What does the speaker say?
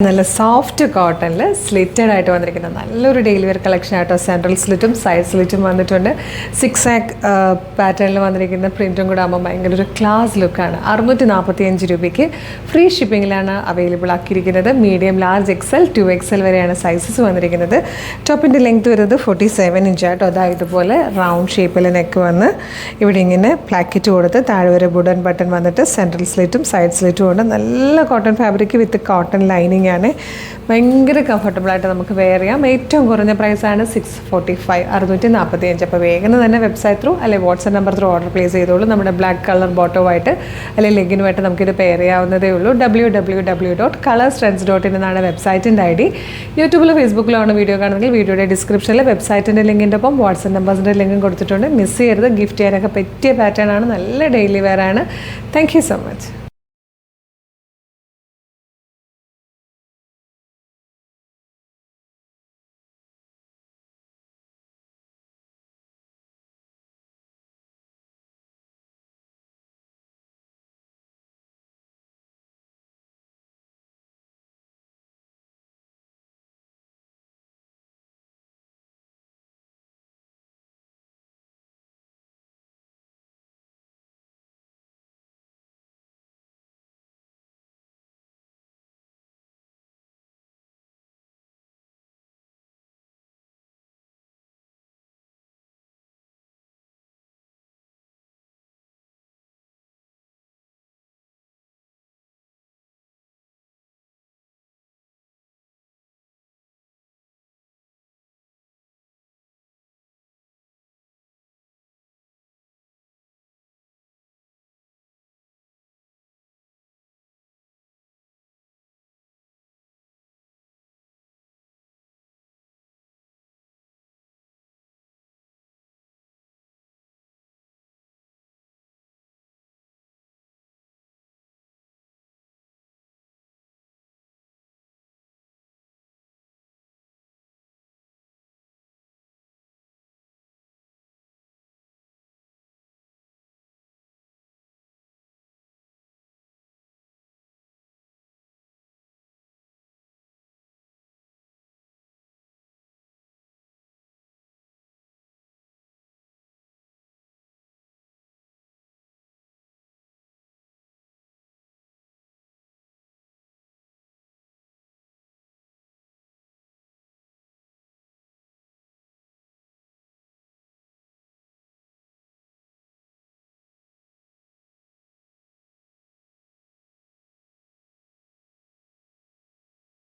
നല്ല സോഫ്റ്റ് കോട്ടണിൽ സ്ലിറ്റഡ് ആയിട്ട് വന്നിരിക്കുന്ന നല്ലൊരു ഡെയിലി വെയർ കളക്ഷൻ ആയിട്ടോ. സെൻട്രൽ സ്ലിറ്റും സൈഡ് സ്ലിറ്റും വന്നിട്ടുണ്ട്. 6 പാറ്റേണിൽ വന്നിരിക്കുന്ന പ്രിൻറ്റും കൂടെ ആകുമ്പോൾ ഭയങ്കര ഒരു ക്ലാസ് ലുക്കാണ്. 645 രൂപയ്ക്ക് ഫ്രീ ഷിപ്പിങ്ങിലാണ് അവൈലബിൾ ആക്കിയിരിക്കുന്നത്. മീഡിയം, ലാർജ്, XL, 2XL വരെയാണ് സൈസസ് വന്നിരിക്കുന്നത്. ടോപ്പിൻ്റെ ലെങ്ത് വരുന്നത് 47 ഇഞ്ച് ആയിട്ടോ. അതായത് ഇതുപോലെ റൗണ്ട് ഷേപ്പിൽ നെക്ക് വന്ന് ഇവിടെ ഇങ്ങനെ പ്ലാക്കറ്റ് കൊടുത്ത് താഴെ വരെ വുഡൻ ബട്ടൺ വന്നിട്ട് സെൻട്രൽ സ്ലിറ്റും സൈഡ് സ്ലിറ്റും ഉണ്ട്. നല്ല കോട്ടൺ ഫാബ്രിക് വിത്ത് കോട്ടൺ ലൈനിങ് ആണ്. ഭയങ്കര കംഫർട്ടബിളായിട്ട് നമുക്ക് വെയർ ചെയ്യാം. ഏറ്റവും കുറഞ്ഞ പ്രൈസാണ് 645, 645. അപ്പോൾ വേഗം തന്നെ വെബ്സൈറ്റ് ത്രൂ അല്ലെങ്കിൽ WhatsApp number through order place ചെയ്തോളൂ. നമ്മുടെ ബ്ലാക്ക് കളർ ബോട്ടവുമായിട്ട് അല്ലെങ്കിൽ ലെഗിനുമായിട്ട് നമുക്കിത് പെയർ ചെയ്യാവുന്നതേ ഉള്ളൂ. www.colorstrends.in എന്നാണ് വെബ്സൈറ്റിൻ്റെ ID. യൂട്യൂബിലോ ഫേസ്ബുക്കിലോ ആണ് വീഡിയോ കാണുന്നെങ്കിൽ വീഡിയോയുടെ ഡിസ്ക്രിപ്ഷനിൽ വെബ്സൈറ്റിൻ്റെ ലിങ്കിൻ്റെ ഒപ്പം വാട്സ്ആപ്പ് നമ്പേഴ്സിൻ്റെ ലിങ്കും കൊടുത്തിട്ടുണ്ട്. മിസ് ചെയ്യരുത്. ഗിഫ്റ്റ് ചെയ്യാനൊക്കെ പറ്റിയ പാറ്റേൺ ആണ്. നല്ല ഡെയിലി വെയർ ആണ്. Thank you so much.